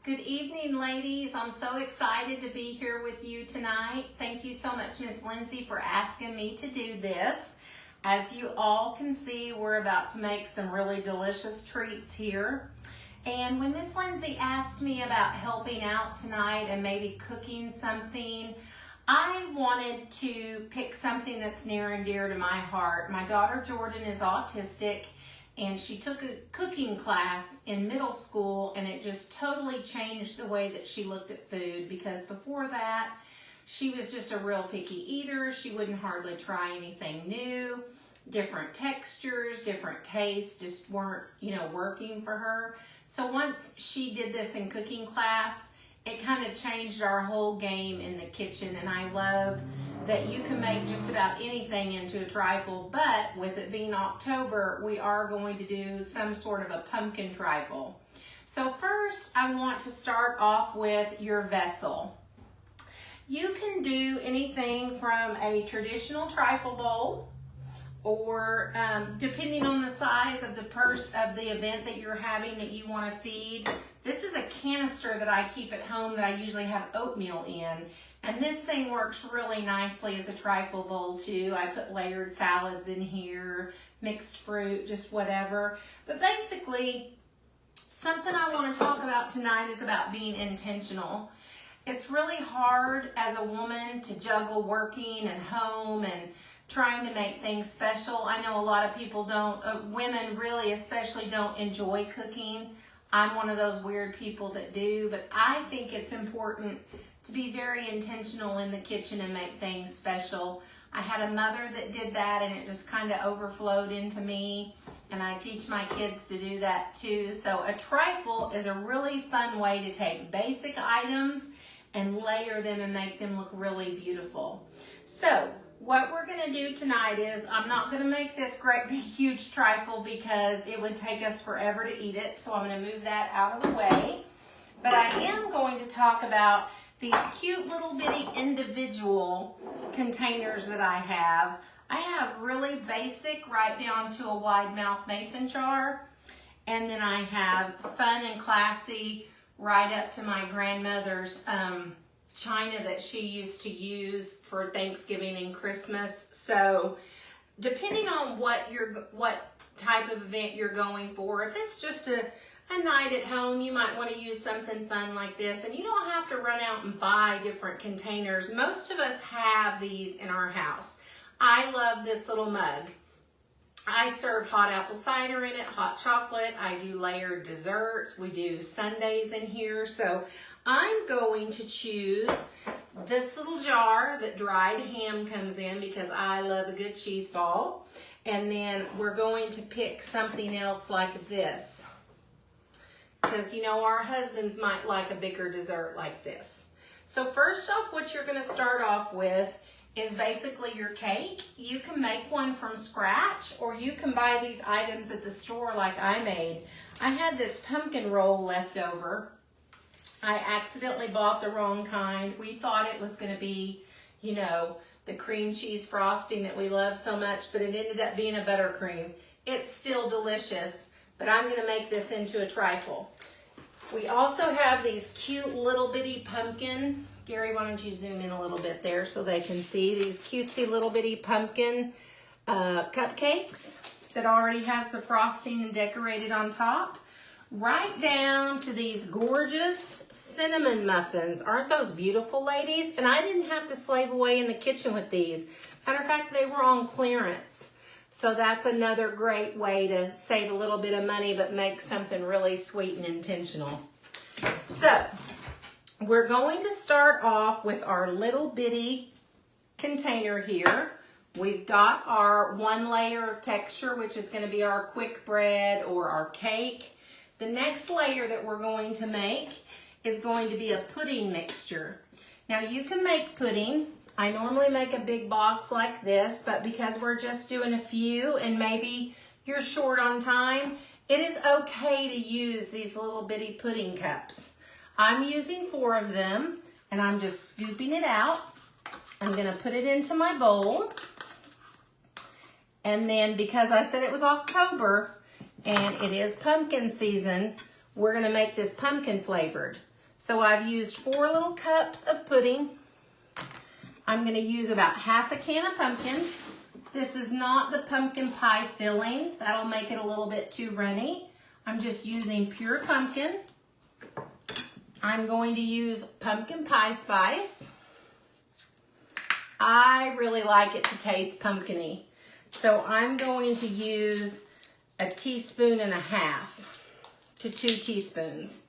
Good evening, ladies. I'm so excited to be here with you tonight. Thank you so much, Miss Lindsay, for asking me to do this. As you all can see, we're about to make some really delicious treats here. And when Miss Lindsay asked me about helping out tonight and maybe cooking something, I wanted to pick something that's near and dear to my heart. My daughter Jordan is autistic, and she took a cooking class in middle school, and it just totally changed the way that she looked at food, because before that, she was just a real picky eater. She wouldn't hardly try anything new. Different textures, different tastes just weren't, working for her. So once she did this in cooking class, it kind of changed our whole game in the kitchen, and I love that you can make just about anything into a trifle, but with it being October, we are going to do some sort of a pumpkin trifle. So first, I want to start off with your vessel. You can do anything from a traditional trifle bowl, or depending on the size of the event that you're having that you want to feed. This is a canister that I keep at home that I usually have oatmeal in. And this thing works really nicely as a trifle bowl too. I put layered salads in here, mixed fruit, just whatever. But basically, something I want to talk about tonight is about being intentional. It's really hard as a woman to juggle working and home and trying to make things special. I know a lot of people don't, women really especially don't enjoy cooking. I'm one of those weird people that do, but I think it's important to be very intentional in the kitchen and make things special. I had a mother that did that, and it just kind of overflowed into me, and I teach my kids to do that too. So a trifle is a really fun way to take basic items and layer them and make them look really beautiful. So what we're gonna do tonight is, I'm not gonna make this great big huge trifle because it would take us forever to eat it, so I'm gonna move that out of the way. But I am going to talk about these cute little bitty individual containers that I have. I have really basic right down to a wide mouth mason jar. And then I have fun and classy right up to my grandmother's china that she used to use for Thanksgiving and Christmas. So depending on what type of event you're going for, if it's just a night at home, you might want to use something fun like this, and you don't have to run out and buy different containers. Most of us have these in our house. I love this little mug. I serve hot apple cider in it, hot chocolate. I do layered desserts. We do sundaes in here. So I'm going to choose this little jar that dried ham comes in because I love a good cheese ball. And then we're going to pick something else like this, because our husbands might like a bigger dessert like this. So first off, what you're going to start off with is basically your cake. You can make one from scratch, or you can buy these items at the store like I made. I had this pumpkin roll left over. I accidentally bought the wrong kind. We thought it was going to be, the cream cheese frosting that we love so much, but it ended up being a buttercream. It's still delicious, but I'm going to make this into a trifle. We also have these cute little bitty pumpkin. Gary, why don't you zoom in a little bit there so they can see these cutesy little bitty pumpkin cupcakes that already has the frosting and decorated on top. Right down to these gorgeous cinnamon muffins. Aren't those beautiful, ladies? And I didn't have to slave away in the kitchen with these. Matter of fact, they were on clearance. So that's another great way to save a little bit of money but make something really sweet and intentional. So we're going to start off with our little bitty container here. We've got our one layer of texture, which is going to be our quick bread or our cake. The next layer that we're going to make is going to be a pudding mixture. Now you can make pudding. I normally make a big box like this, but because we're just doing a few and maybe you're short on time, it is okay to use these little bitty pudding cups. I'm using 4 of them, and I'm just scooping it out. I'm going to put it into my bowl. And then because I said it was October and it is pumpkin season, we're going to make this pumpkin flavored. So I've used 4 little cups of pudding. I'm going to use about half a can of pumpkin. This is not the pumpkin pie filling. That'll make it a little bit too runny. I'm just using pure pumpkin. I'm going to use pumpkin pie spice. I really like it to taste pumpkin-y. So I'm going to use 1.5 teaspoons to 2 teaspoons.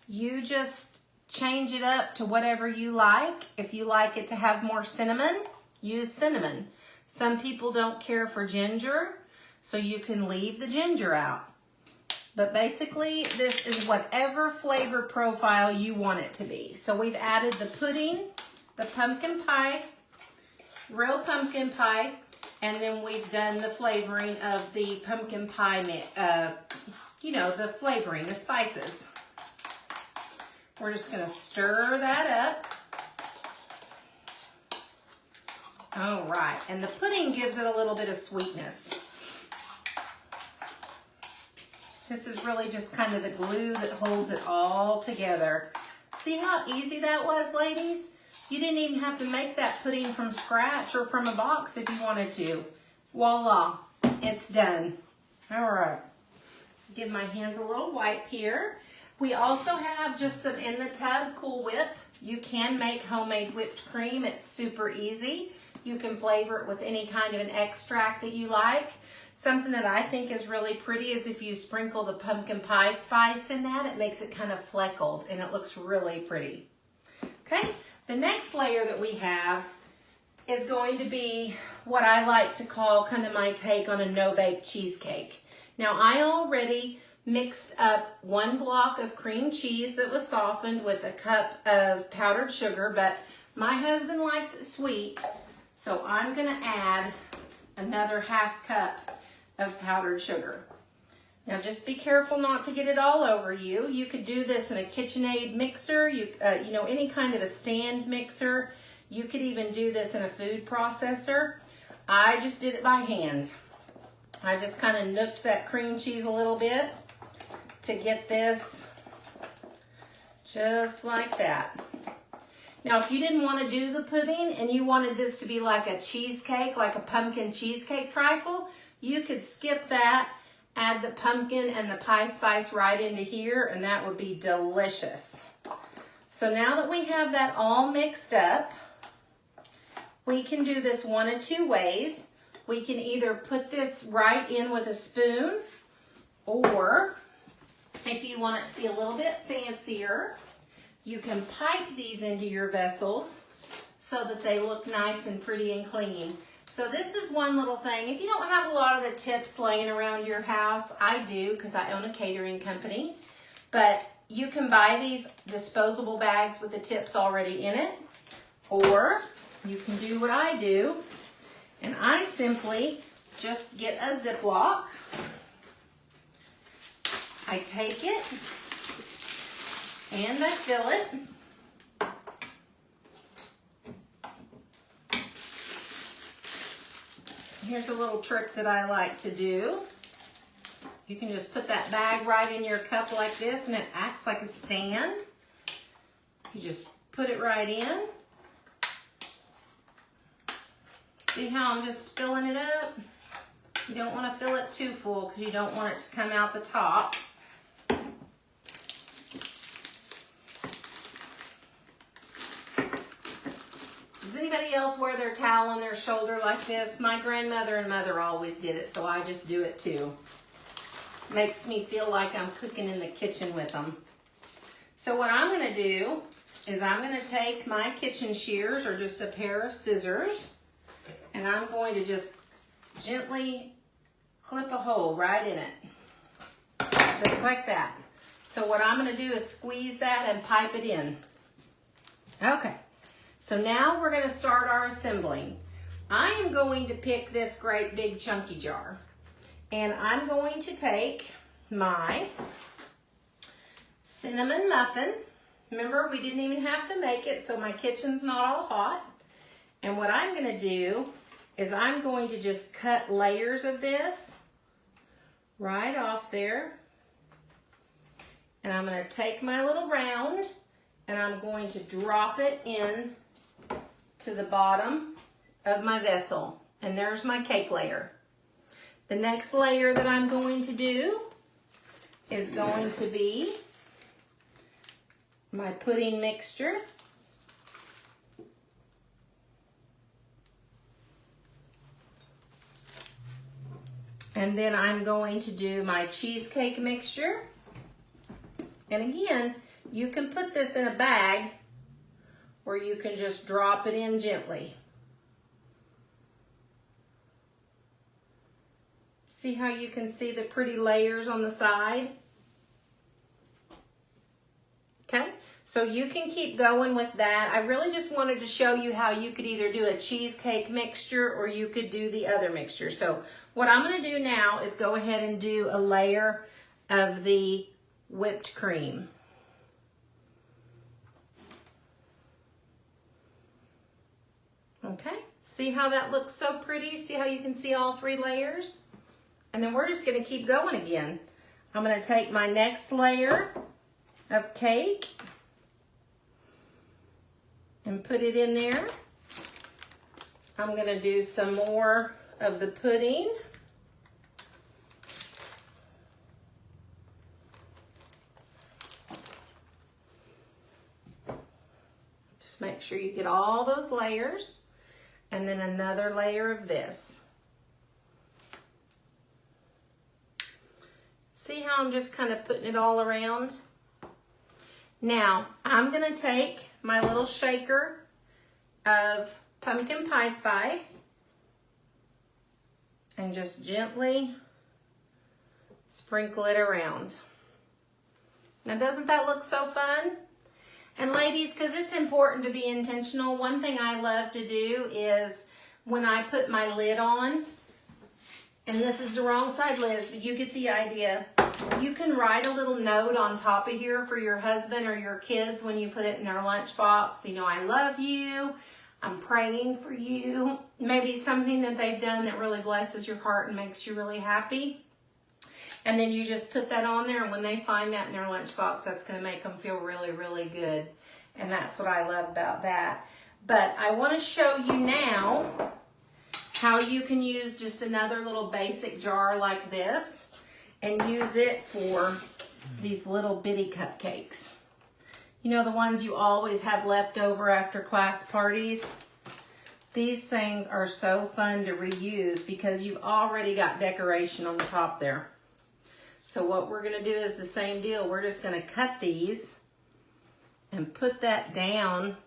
You just change it up to whatever you like. If you like it to have more cinnamon, use cinnamon. Some people don't care for ginger, so you can leave the ginger out. But basically, this is whatever flavor profile you want it to be. So we've added the pudding, the pumpkin pie, real pumpkin pie, and then we've done the flavoring of the pumpkin pie, the flavoring, the spices. We're just gonna stir that up. All right, and the pudding gives it a little bit of sweetness. This is really just kind of the glue that holds it all together. See how easy that was, ladies? You didn't even have to make that pudding from scratch or from a box if you wanted to. Voila, it's done. All right, give my hands a little wipe here. We also have just some in the tub Cool Whip. You can make homemade whipped cream. It's super easy. You can flavor it with any kind of an extract that you like. Something that I think is really pretty is if you sprinkle the pumpkin pie spice in that, it makes it kind of fleckled and it looks really pretty. Okay, the next layer that we have is going to be what I like to call kind of my take on a no-bake cheesecake. Now I already mixed up 1 block of cream cheese that was softened with a cup of powdered sugar, but my husband likes it sweet, so I'm gonna add another half cup of powdered sugar. Now just be careful not to get it all over you. You could do this in a KitchenAid mixer, any kind of a stand mixer. You could even do this in a food processor. I just did it by hand. I just kind of nooked that cream cheese a little bit to get this just like that. Now, if you didn't want to do the pudding and you wanted this to be like a cheesecake, like a pumpkin cheesecake trifle, you could skip that, add the pumpkin and the pie spice right into here, and that would be delicious. So now that we have that all mixed up, we can do this 1 of 2 ways. We can either put this right in with a spoon, or if you want it to be a little bit fancier, you can pipe these into your vessels so that they look nice and pretty and clean. So this is one little thing. If you don't have a lot of the tips laying around your house, I do because I own a catering company, but you can buy these disposable bags with the tips already in it, or you can do what I do, and I simply just get a Ziploc. I take it and I fill it. Here's a little trick that I like to do. You can just put that bag right in your cup like this and it acts like a stand. You just put it right in. See how I'm just filling it up? You don't want to fill it too full because you don't want it to come out the top. Does anybody else wear their towel on their shoulder like this? My grandmother and mother always did it, so I just do it too. Makes me feel like I'm cooking in the kitchen with them. So what I'm going to do is I'm going to take my kitchen shears or just a pair of scissors, and I'm going to just gently clip a hole right in it, just like that. So what I'm going to do is squeeze that and pipe it in. Okay. So now we're going to start our assembling. I am going to pick this great big chunky jar, and I'm going to take my cinnamon muffin. Remember, we didn't even have to make it, so my kitchen's not all hot. And what I'm going to do is I'm going to just cut layers of this right off there. And I'm going to take my little round, and I'm going to drop it in to the bottom of my vessel. And there's my cake layer. The next layer that I'm going to do is going to be my pudding mixture. And then I'm going to do my cheesecake mixture. And again, you can put this in a bag or you can just drop it in gently. See how you can see the pretty layers on the side? Okay, so you can keep going with that. I really just wanted to show you how you could either do a cheesecake mixture or you could do the other mixture. So what I'm gonna do now is go ahead and do a layer of the whipped cream. Okay, see how that looks so pretty? See how you can see all three layers? And then we're just gonna keep going again. I'm gonna take my next layer of cake and put it in there. I'm gonna do some more of the pudding. Just make sure you get all those layers. And then another layer of this. See how I'm just kind of putting it all around? Now, I'm gonna take my little shaker of pumpkin pie spice and just gently sprinkle it around. Now, doesn't that look so fun? And ladies, because it's important to be intentional, one thing I love to do is when I put my lid on, and this is the wrong side, Liz, but you get the idea. You can write a little note on top of here for your husband or your kids when you put it in their lunchbox. You know, I love you. I'm praying for you. Maybe something that they've done that really blesses your heart and makes you really happy. And then you just put that on there, and when they find that in their lunchbox, that's going to make them feel really, really good. And that's what I love about that. But I want to show you now how you can use just another little basic jar like this and use it for these little bitty cupcakes. You know, the ones you always have left over after class parties? These things are so fun to reuse because you've already got decoration on the top there. So what we're gonna do is the same deal. We're just gonna cut these and put that down.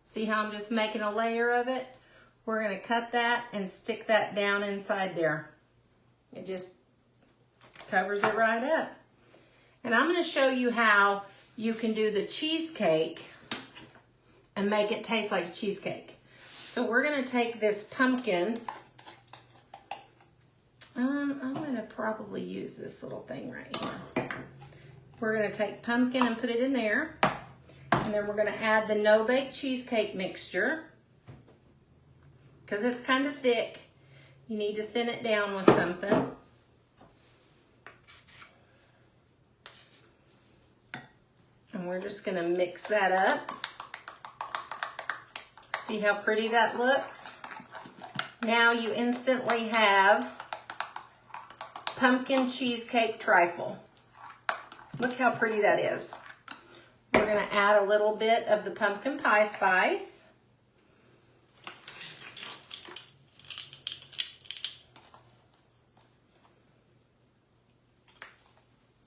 See how I'm just making a layer of it? We're gonna cut that and stick that down inside there. It just covers it right up. And I'm gonna show you how you can do the cheesecake and make it taste like a cheesecake. So we're gonna take this pumpkin. I'm gonna probably use this little thing right here. We're gonna take pumpkin and put it in there. And then we're gonna add the no-bake cheesecake mixture. Because it's kind of thick. You need to thin it down with something. And we're just gonna mix that up. See how pretty that looks? Now you instantly have pumpkin cheesecake trifle. Look how pretty that is. We're gonna add a little bit of the pumpkin pie spice.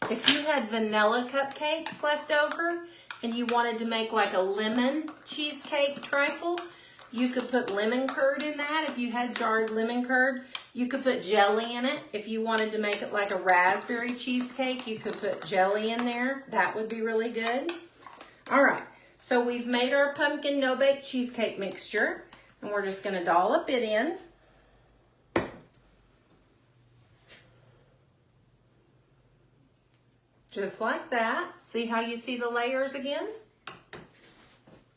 If you had vanilla cupcakes left over and you wanted to make like a lemon cheesecake trifle, you could put lemon curd in that. If you had jarred lemon curd, you could put jelly in it. If you wanted to make it like a raspberry cheesecake, you could put jelly in there. That would be really good. All right, so we've made our pumpkin no-bake cheesecake mixture, and we're just gonna dollop it in. Just like that. See how you see the layers again?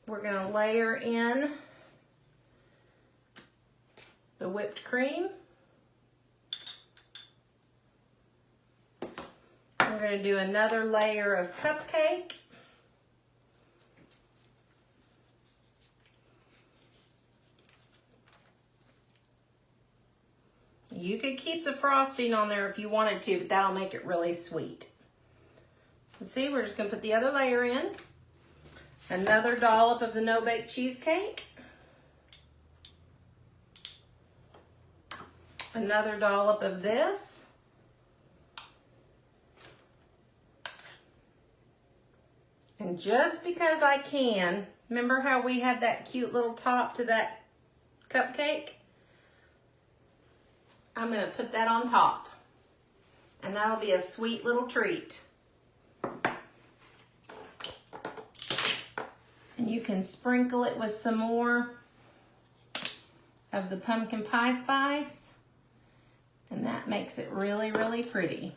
We're gonna layer in the whipped cream. We're gonna do another layer of cupcake. You could keep the frosting on there if you wanted to, but that'll make it really sweet. So see, we're just gonna put the other layer in. Another dollop of the no-bake cheesecake. Another dollop of this. And just because I can, remember how we had that cute little top to that cupcake? I'm gonna put that on top. And that'll be a sweet little treat. And you can sprinkle it with some more of the pumpkin pie spice. And that makes it really, really pretty.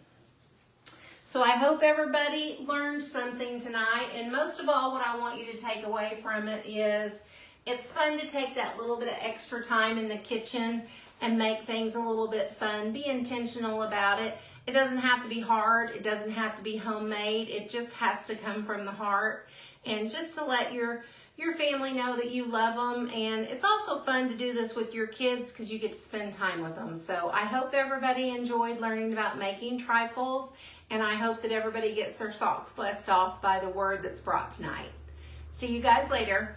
So I hope everybody learned something tonight. And most of all, what I want you to take away from it is it's fun to take that little bit of extra time in the kitchen and make things a little bit fun. Be intentional about it. It doesn't have to be hard. It doesn't have to be homemade. It just has to come from the heart. And just to let your family know that you love them. And it's also fun to do this with your kids because you get to spend time with them. So I hope everybody enjoyed learning about making trifles. And I hope that everybody gets their socks blessed off by the word that's brought tonight. See you guys later.